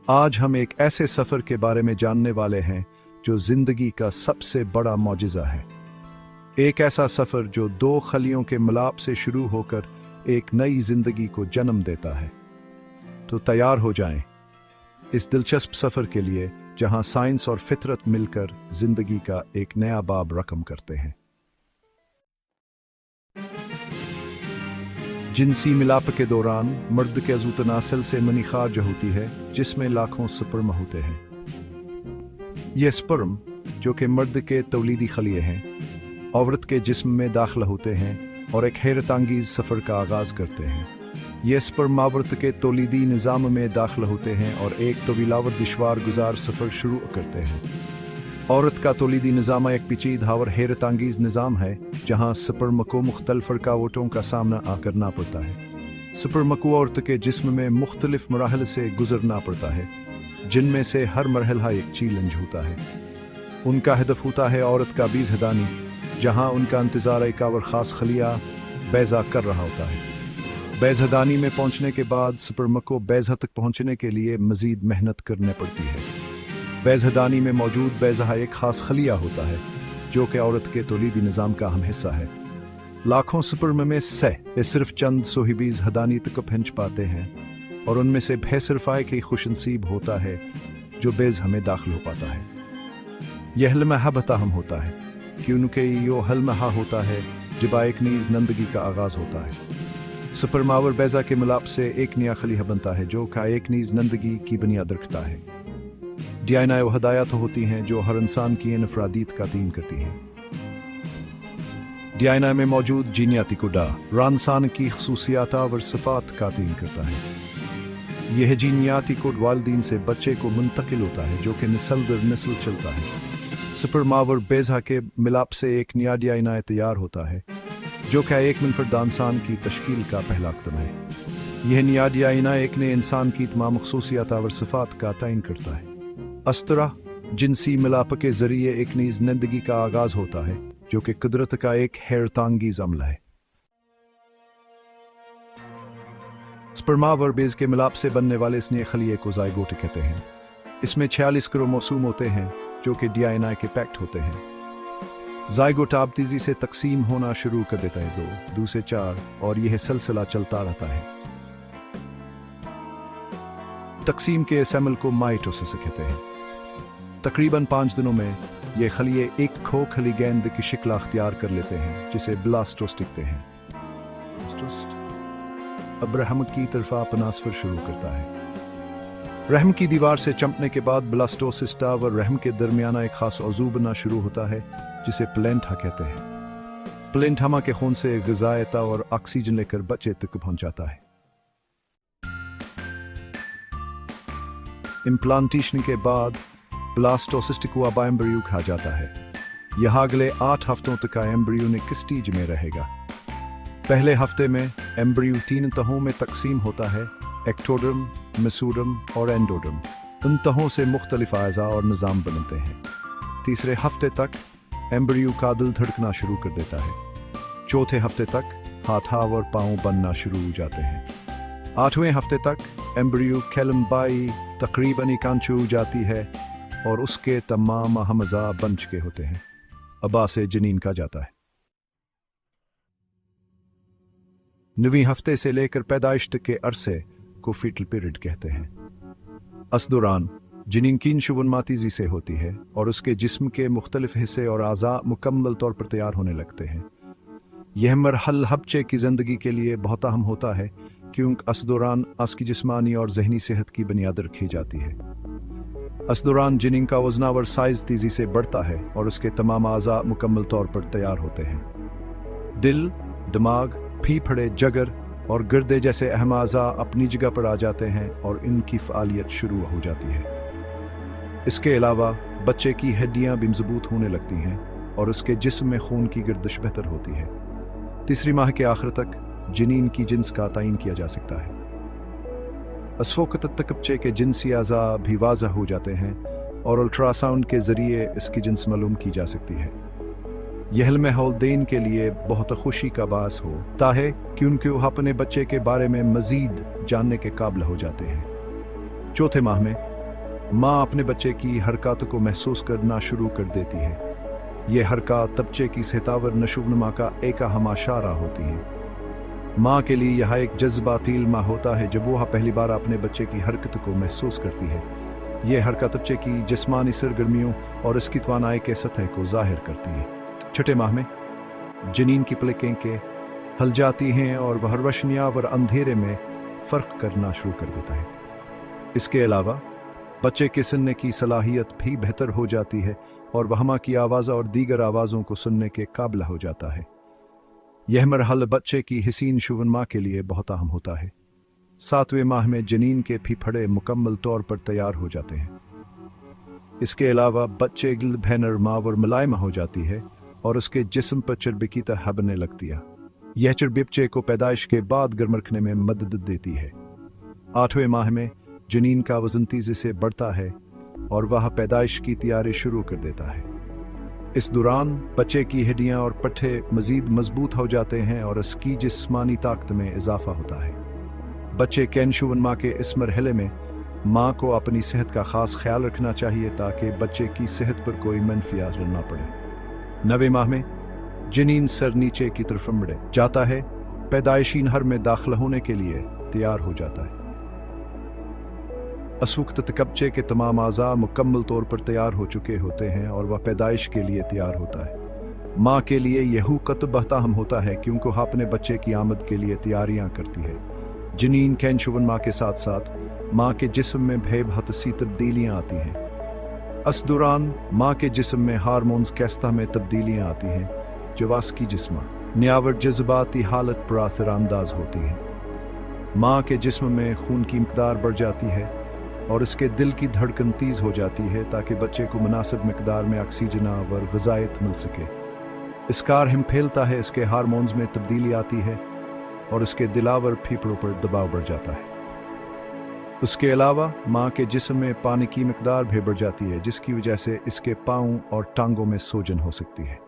आज हम एक ऐसे सफर के बारे में जानने वाले हैं जो जिंदगी का सबसे बड़ा मौजिज़ा है। एक ऐसा सफर जो दो खलियों के मिलाप से शुरू होकर एक नई जिंदगी को जन्म देता है। तो तैयार हो जाएं इस दिलचस्प सफर के लिए जहां साइंस और फितरत मिलकर जिंदगी का एक नया बाब रकम करते हैं। जिनसी मिलाप के दौरान मर्द के अज़ू तनासिल से मनी खारज होती है जिसमें लाखों स्पर्म होते हैं। ये स्पर्म जो कि मर्द के तौलीदी खलिए हैं औरत के जिस्म में दाखिल होते हैं और एक हैरतअंगीज़ सफ़र का आगाज़ करते हैं। ये स्पर्म औरत के तौलीदी निज़ाम में दाखिल होते हैं और एक तवीलावर दुश्वार गुजार सफ़र शुरू करते हैं। औरत का तौलीदी निज़ाम एक पेचीदा और हैरतअंगीज़ निज़ाम है जहाँ स्पर्म को मुख्तलिफ रकावटों का सामना करना पड़ता है। स्पर्म को औरत के जिस्म में मुख्तलिफ मराहल से गुजरना पड़ता है जिनमें से हर मरहला एक चैलेंज होता है। उनका हदफ होता है औरत का बीज हदानी जहाँ उनका इंतज़ार एक और ख़ास खलिया बैज़ा कर रहा होता है। बैज़ हदानी में पहुँचने के बाद स्पर्म को बैज़ा तक पहुँचने के लिए मज़ीद मेहनत करनी पड़ती है। बैज़ हदानी में मौजूद बैज़ा एक ख़ास खलिया होता है जो कि औरत के तौलीदी निज़ाम का अहम हिस्सा है। लाखों स्पर्म में से सिर्फ चंद सोहिबीज हदानी तक पहुंच पाते हैं और उनमें से भय सिर्फ एक ही खुशनसीब होता है जो बैज़ हमें दाखिल हो पाता है। यह हलमहा बताहम होता है क्योंकि यो हलमहा होता है जब एक नीज़ नंदगी का आगाज़ होता है। स्पर्म और बैज़ा के मिलाप से एक नया खलिया बनता है जो का एक नीज़ नंदगी की बुनियाद रखता है। डीएनए वो हदायत होती हैं जो हर इंसान की इनफरादियत का तयीन करती हैं। डीएनए में मौजूद जीनियाती कोडा इंसान की खसूसियात और सिफात का तयीन करता है। यह जीनियाती कोड वालिदैन से बच्चे को मुंतकिल होता है जो कि नस्ल दर नस्ल चलता है। स्पर्म और बैज़ा के मिलाप से एक नया डीएनए तैयार होता है जो कि एक मुनफरद इंसान की तश्कील का पहला कदम है। यह नया डीएनए एक नए इंसान की तमाम खसूसियात और सिफात का तयीन करता है। इस तरह जिनसी मिलाप के जरिए एक नई जिंदगी का आगाज होता है जो कि कुदरत का एक हैरतअंगीज़ अमल है। स्पर्म और बैज़ के मिलाप से बनने वाले इस नए खलिए को ज़ायगोट कहते हैं। इसमें 46 क्रोमोसोम होते हैं जो कि डीएनए के पैक्ट होते हैं। ज़ायगोट आप तेजी से तकसीम होना शुरू कर देता है 2 से 4 और यह सिलसिला चलता रहता है। तकसीम के इस अमल को माइटोसिस कहते हैं। तकरीबन 5 दिनों में ये खलिए एक खोखली गेंद की शक्ल अख्तियार कर लेते हैं जिसे ब्लास्टोस कहते हैं। अब रहम की तरफा तनासफर शुरू करता है। रहम की दीवार से चमकने के बाद ब्लास्टोसिस्टा और रहम के दरमियाना एक खास औज़ू बनना शुरू होता है जिसे प्लेंटा कहते हैं। प्लेंटामा के खून से ग़िज़ायता और ऑक्सीजन लेकर बच्चे तक पहुंचाता है। इम्प्लांटेशन के बाद ब्लास्टोसिस्ट को अब एम्ब्रियो कहा जाता है। यह अगले 8 हफ्तों तक एम्ब्रियोनिक स्टेज में रहेगा। पहले हफ्ते में एम्ब्रियो 3 तहों में तकसीम होता है, एक्टोडर्म, मेसोडर्म और एंडोडर्म। उन तहों से मुख्तलिफ अज़ा और निज़ाम बनते हैं। तीसरे हफ्ते तक एम्ब्रियो का दिल धड़कना शुरू कर देता है। चौथे हफ्ते तक हाथ और पाँव बनना शुरू हो जाते हैं। 8वें हफ्ते तक एम्ब्रियो कैलम्बाई तकरीबन एकांचू जाती है और उसके तमाम अहम अज़ा बन चुके होते हैं। अबा से जनीन का जाता है। 9वें हफ्ते से लेकर पैदाइश तक के अरसे को फीटल पीरियड कहते हैं। इस दौरान जनीन की शुवनमा तेजी से होती है और उसके जिस्म के मुख्तलिफ हिस्से और अज़ा मुकम्मल तौर पर तैयार होने लगते हैं। यह मरहल बच्चे की ज़िंदगी के लिए बहुत अहम होता है क्योंकि इस दौरान उसकी जिस्मानी और जहनी सेहत की बुनियाद रखी जाती है। इस दौरान जनीन का वज़न और साइज़ तेज़ी से बढ़ता है और उसके तमाम अज़ा मुकम्मल तौर पर तैयार होते हैं। दिल, दिमाग, फेफड़े, जगर और गुर्दे जैसे अहम अज़ा अपनी जगह पर आ जाते हैं और इनकी फ़ालियत शुरू हो जाती है। इसके अलावा बच्चे की हड्डियाँ भी मज़बूत होने लगती हैं और उसके जिस्म में खून की गर्दिश बेहतर होती है। तीसरी माह के आखिर तक जनीन की जिन्स का तयन किया जा सकता है। इस वक्त तक बच्चे के जिनसी अज़ा भी वाज़ह हो जाते हैं और अल्ट्रासाउंड के ज़रिए इसकी जिन्स मालूम की जा सकती है। यह हलम हौलदैन के लिए बहुत खुशी का बास होता है क्योंकि वह अपने बच्चे के बारे में मज़ीद जानने के काबिल हो जाते हैं। चौथे माह में माँ अपने बच्चे की हरकत को महसूस करना शुरू कर देती है। ये हरकत बच्चे की सतावर नशोवनमा का एक अहम इशारा होती है। माँ के लिए यह एक जज्बाती इल्मा होता है जब वह पहली बार अपने बच्चे की हरकत को महसूस करती है। यह हरकत बच्चे की जिस्मानी सरगर्मियों और इसकी तवानाई के सतह को जाहिर करती है। छठे माह में जनीन की पलकें के हल जाती हैं और वह रोशनियाँ और अंधेरे में फ़र्क करना शुरू कर देता है। इसके अलावा बच्चे के सुनने की सलाहियत भी बेहतर हो जाती है और वह माँ की आवाज़ और दीगर आवाज़ों को सुनने के काबिल हो जाता है। यह मरहल बच्चे की हसीन शुवनमा के लिए बहुत अहम होता है। 7वें माह में जनीन के फीफड़े मुकम्मल तौर पर तैयार हो जाते हैं। इसके अलावा बच्चे गिल्द भैनर मावर मुलायम हो जाती है और उसके जिस्म पर चर्बी की तरह बनने लगती है। यह चर्बी बच्चे को पैदाइश के बाद गर्म रखने में मदद देती है। 8वें माह में जनीन का वजन तेजी से बढ़ता है और वह पैदाइश की तैयारी शुरू कर देता है। इस दौरान बच्चे की हड्डियां और पट्टे मजीद मजबूत हो जाते हैं और उसकी जिस्मानी ताकत में इजाफा होता है। बच्चे के शुवनमा के इस मरहले में माँ को अपनी सेहत का खास ख्याल रखना चाहिए ताकि बच्चे की सेहत पर कोई मनफी असर न पड़े। 9वें माह में जनीन सर नीचे की तरफ मुड़ जाता है, पैदाइशी नहर में दाखिल होने के लिए तैयार हो जाता है। इस वक्त तक बच्चे के तमाम आज़ा मुकम्मल तौर पर तैयार हो चुके होते हैं और वह पैदाइश के लिए तैयार होता है। माँ के लिए यह वक्त बहुत अहम होता है क्योंकि वह अपने बच्चे की आमद के लिए तैयारियां करती है। जनीन के शुवनमा के साथ साथ माँ के जिस्म में बेबहत सी तब्दीलियाँ आती हैं। इस दौरान माँ के जिस्म में हार्मोन्स कैस्ता में तब्दीलियाँ आती हैं जो वासकी जिस्म न्यावर जज्बाती हालत पर असरानंदाज होती हैं। माँ के जिस्म में खून की मकदार बढ़ जाती है और इसके दिल की धड़कन तेज हो जाती है ताकि बच्चे को मुनासिब मकदार में ऑक्सीजन और ग़िज़ायत मिल सके। इसका हिम फैलता है, इसके हार्मोन्स में तब्दीली आती है और इसके दिलावर फेफड़ों पर दबाव बढ़ जाता है। उसके अलावा माँ के जिस्म में पानी की मकदार भी बढ़ जाती है जिसकी वजह से इसके पाँव और टांगों में सूजन हो सकती है।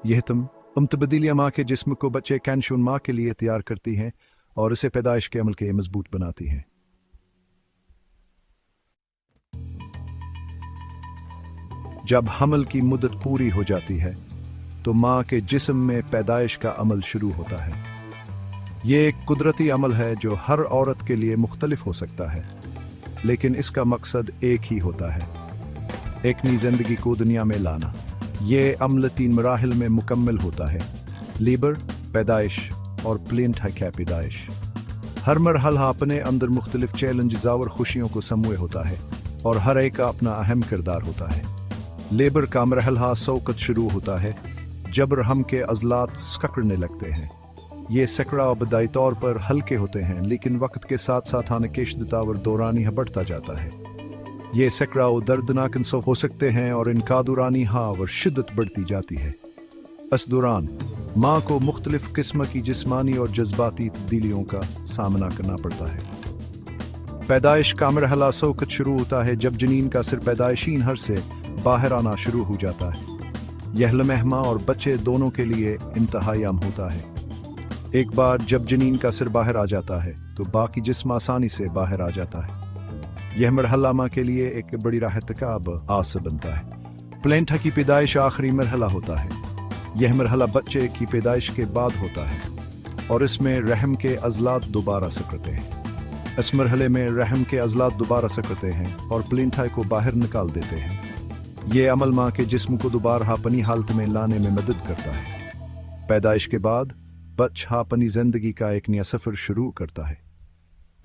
यह तब्दीलियाँ माँ के जिस्म को बच्चे कैंशून माँ के लिए तैयार करती हैं और इसे पैदाइश के अमल के मजबूत बनाती हैं। जब हमल की मुद्दत पूरी हो जाती है तो माँ के जिस्म में पैदाइश का अमल शुरू होता है। ये एक कुदरती अमल है जो हर औरत के लिए मुख्तलिफ हो सकता है, लेकिन इसका मकसद एक ही होता है, एक नई जिंदगी को दुनिया में लाना। ये अमल 3 मराहिल में मुकम्मल होता है: लेबर, पैदाइश और प्लेंटा पैदाइश। हर मरहला अपने अंदर मुख्तलिफ चैलेंज और खुशियों को समूए होता है और हर एक का अपना अहम किरदार होता है। लेबर का मरहला सौकत शुरू होता है जब रहम के अज़लात सकड़ने लगते हैं। ये सकड़ा बदाई तौर पर हल्के होते हैं लेकिन वक्त के साथ साथ आने केशदता और दौरानी बढ़ता जाता है। ये सकड़ा दर्दनाक हो सकते हैं और इनका दौरानी और शिद्दत बढ़ती जाती है। इस दौरान माँ को मुख्तलिफ किस्म की जिस्मानी और जज्बाती तब्दीलियों का सामना करना पड़ता है। पैदाइश का मरहला सौकत शुरू होता है जब जनीन का सिर पैदाइशी नहर से बाहर आना शुरू हो जाता है। यह लम्हा माँ और बच्चे दोनों के लिए इंतहाई आम होता है। एक बार जब जनीन का सिर बाहर आ जाता है तो बाकी जिस्म आसानी से बाहर आ जाता है। यह मरहला माँ के लिए एक बड़ी राहत का आस बनता है। प्लेंटा की पैदाइश आखिरी मरहला होता है। यह मरहला बच्चे की पैदाइश के बाद होता है और इसमें रहम के अज़लात दोबारा सकते हैं। इस मरहले में रहम के अज़लात दोबारा सकते हैं और प्लेंटा को बाहर निकाल देते हैं। ये अमल माँ के जिस्म को दोबारा अपनी हालत में लाने में मदद करता है। पैदाइश के बाद बच्चा अपनी जिंदगी का एक नया सफ़र शुरू करता है।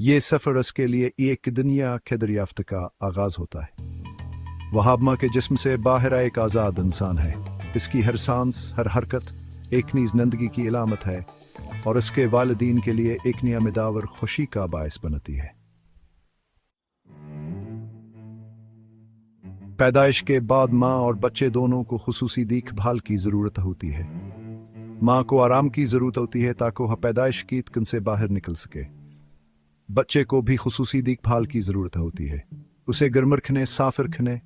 ये सफ़र इसके लिए एक दुनिया के दरियाफ्त का आगाज़ होता है। वह माँ के जिस्म से बाहर एक आज़ाद इंसान है। इसकी हर सांस, हर हरकत एक नई जिंदगी की इलामत है और इसके वालिदीन के लिए एक नया मिदावर खुशी का बायस बनती है। पैदाइश के बाद माँ और बच्चे दोनों को खुसूसी देखभाल की ज़रूरत होती है। माँ को आराम की ज़रूरत होती है ताकि वह पैदाइश की तकन से बाहर निकल सके। बच्चे को भी खुसूसी देखभाल की ज़रूरत होती है। उसे गर्म रखने, साफ रखने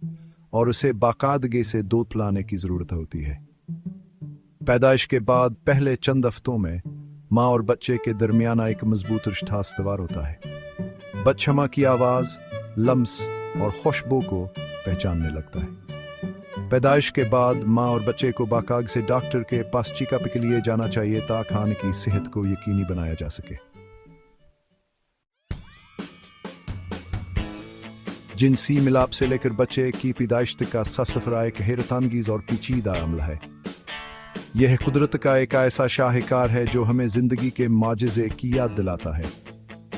और उसे बाकायदगी से दूध पिलाने की ज़रूरत होती है। पैदाइश के बाद पहले चंद हफ्तों में माँ और बच्चे के दरमियान एक मजबूत रिश्ता इस्तवार होता है। बच्चा माँ की आवाज़, लम्स और खुशबू को पहचानने लगता है। पैदाइश के बाद माँ और बच्चे को बाकाग से डॉक्टर के पास चेकअप के लिए जाना चाहिए ताकि खान की सेहत को यकीनी बनाया जा सके। जिनसी मिलाप से लेकर बच्चे की पैदाइश तक का सफर एक हैरतअंगेज और पेचीदा अमल है। यह कुदरत का एक ऐसा शाहकार है जो हमें जिंदगी के माजिज़े की याद दिलाता है।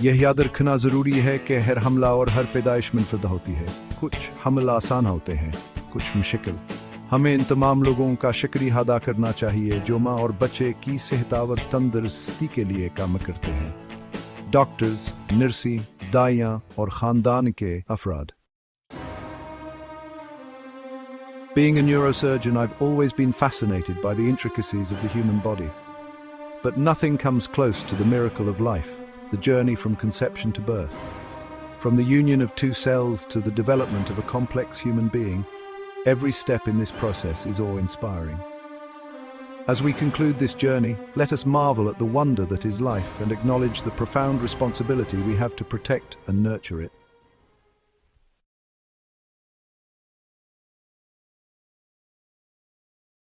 यह याद रखना ज़रूरी है कि हर हमला और हर पैदाइश मुनफरद होती है। कुछ हमला आसान होते हैं, कुछ मुश्किल। हमें इन तमाम लोगों का शुक्रिया अदा करना चाहिए जो माँ और बच्चे की सेहत और तंदुरुस्ती के लिए काम करते हैं। डॉक्टर्स, नर्सी, दाइयाँ और ख़ानदान के अफराद। Being a neurosurgeon, I've always been fascinated by the intricacies of the human body. But nothing comes close to the miracle of life, the journey from conception to birth. From the union of two cells to the development of a complex human being, every step in this process is awe-inspiring. As we conclude this journey, let us marvel at the wonder that is life and acknowledge the profound responsibility we have to protect and nurture it.